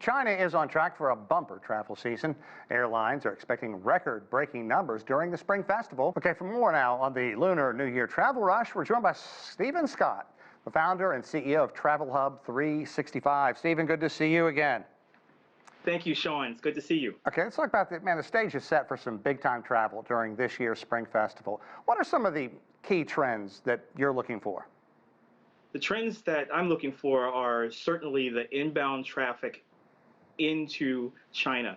China is on track for a bumper travel season. Airlines are expecting record-breaking numbers during the Spring Festival. Okay, for more now on the Lunar New Year travel rush, we're joined by Stephen Scott, the founder and CEO of Travel Hub 365. Stephen, good to see you again. Thank you, Sean. It's good to see you. Okay, let's talk about the stage is set for some big-time travel during this year's Spring Festival. What are some of the key trends that you're looking for? The trends that I'm looking for are certainly the inbound traffic into China.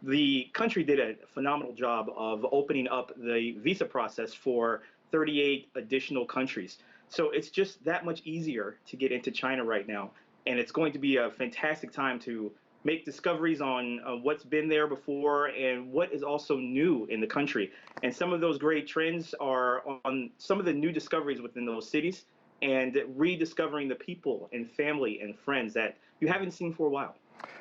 The country did a phenomenal job of opening up the visa process for 38 additional countries. So it's just that much easier to get into China right now. And it's going to be a fantastic time to make discoveries on what's been there before and what is also new in the country. And some of those great trends are on some of the new discoveries within those cities and rediscovering the people and family and friends that you haven't seen for a while.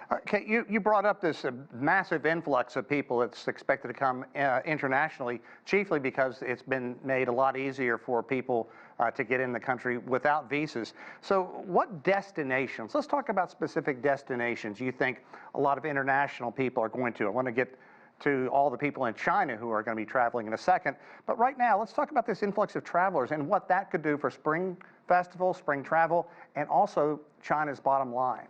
Okay, you brought up this massive influx of people that's expected to come internationally, chiefly because it's been made a lot easier for people to get in the country without visas. So what destinations, let's talk about specific destinations you think a lot of international people are going to. I want to get to all the people in China who are going to be traveling in a second. But right now, let's talk about this influx of travelers and what that could do for Spring Festival, spring travel, and also China's bottom line.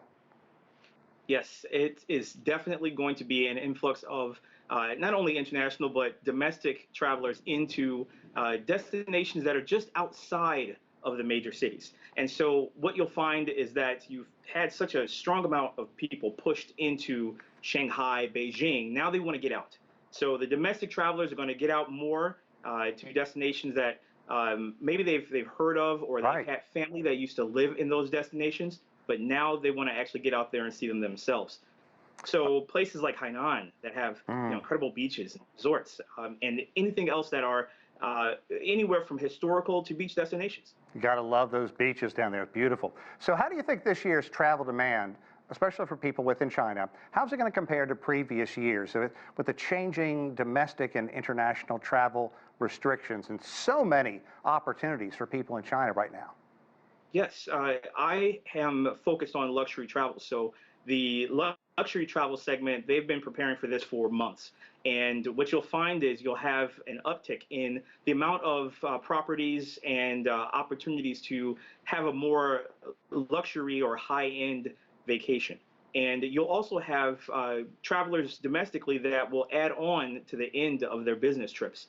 Yes, it is definitely going to be an influx of not only international but domestic travelers into destinations that are just outside of the major cities. And so what you'll find is that you've had such a strong amount of people pushed into Shanghai, Beijing. Now they want to get out. So the domestic travelers are going to get out more to destinations that maybe they've heard of, or they've had family that used to live in those destinations, but now they want to actually get out there and see them themselves. So places like Hainan that have incredible beaches and resorts, and anything else that are anywhere from historical to beach destinations. You got to love those beaches down there. It's beautiful. So how do you think this year's travel demand, especially for people within China, how's it going to compare to previous years with the changing domestic and international travel restrictions and so many opportunities for people in China right now? Yes, I am focused on luxury travel. So the luxury travel segment, they've been preparing for this for months. And what you'll find is you'll have an uptick in the amount of properties and opportunities to have a more luxury or high-end vacation. And you'll also have travelers domestically that will add on to the end of their business trips.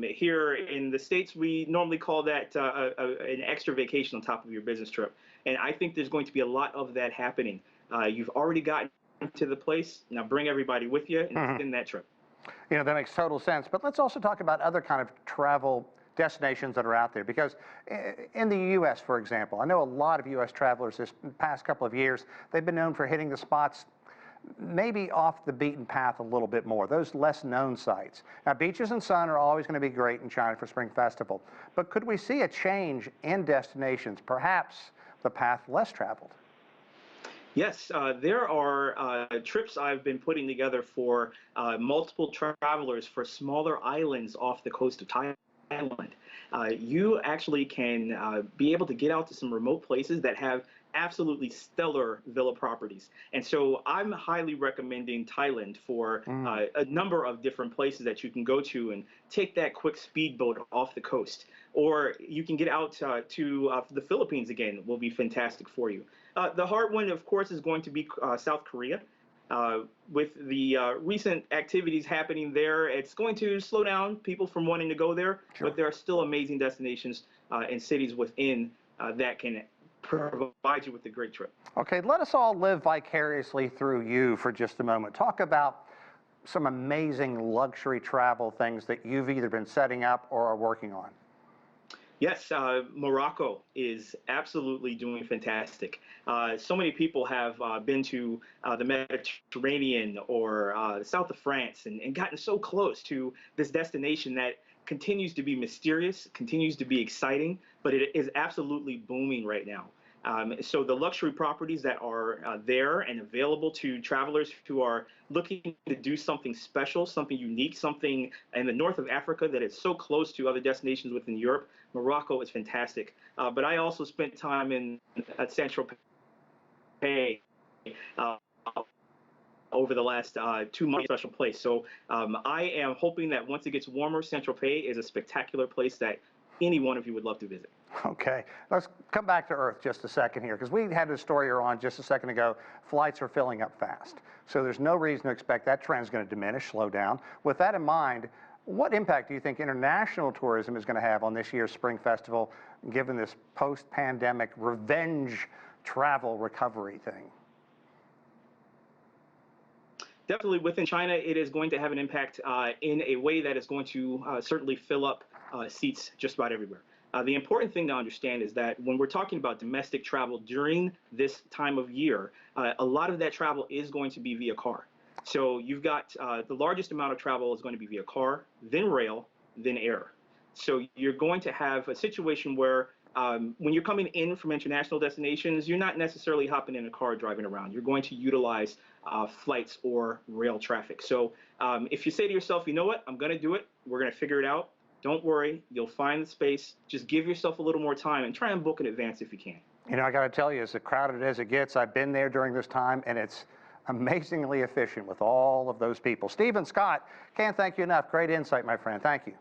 Here in the States, we normally call that an extra vacation on top of your business trip. And I think there's going to be a lot of that happening. You've already gotten to the place. Now bring everybody with you and extend that trip. You know, that makes total sense. But let's also talk about other kind of travel destinations that are out there, because in the U.S., for example, I know a lot of U.S. travelers this past couple of years, they've been known for hitting the spots maybe off the beaten path a little bit more, those less known sites. Now, beaches and sun are always going to be great in China for Spring Festival, but could we see a change in destinations, perhaps the path less traveled? Yes, there are trips I've been putting together for multiple travelers for smaller islands off the coast of Thailand. You actually can be able to get out to some remote places that have absolutely stellar villa properties. And so I'm highly recommending Thailand for a number of different places that you can go to and take that quick speedboat off the coast. Or you can get out to the Philippines again, will be fantastic for you. The hard one, of course, is going to be South Korea. With the recent activities happening there, it's going to slow down people from wanting to go there, but there are still amazing destinations and cities within that can provide you with a great trip. Okay, let us all live vicariously through you for just a moment. Talk about some amazing luxury travel things that you've either been setting up or are working on. Yes, Morocco is absolutely doing fantastic. So many people have been to the Mediterranean or the south of France and gotten so close to this destination that continues to be mysterious, continues to be exciting, but it is absolutely booming right now. So the luxury properties that are there and available to travelers who are looking to do something special, something unique, something in the north of Africa that is so close to other destinations within Europe, Morocco is fantastic. But I also spent time at Saint-Tropez over the last 2 months. Special place. So I am hoping that once it gets warmer, Central Pay is a spectacular place that any one of you would love to visit. Okay, let's come back to Earth just a second here, because we had a story on just a second ago. Flights are filling up fast, so there's no reason to expect that trend's going to diminish, slow down. With that in mind, what impact do you think international tourism is going to have on this year's Spring Festival, given this post-pandemic revenge travel recovery thing? Definitely within China, it is going to have an impact in a way that is going to certainly fill up seats just about everywhere. The important thing to understand is that when we're talking about domestic travel during this time of year, a lot of that travel is going to be via car. So you've got the largest amount of travel is going to be via car, then rail, then air. So you're going to have a situation where when you're coming in from international destinations, you're not necessarily hopping in a car driving around. You're going to utilize flights or rail traffic. So if you say to yourself, you know what, I'm going to do it, we're going to figure it out, don't worry, you'll find the space. Just give yourself a little more time and try and book in advance if you can. You know, I got to tell you, as crowded as it gets, I've been there during this time, and it's amazingly efficient with all of those people. Stephen Scott, can't thank you enough. Great insight, my friend. Thank you.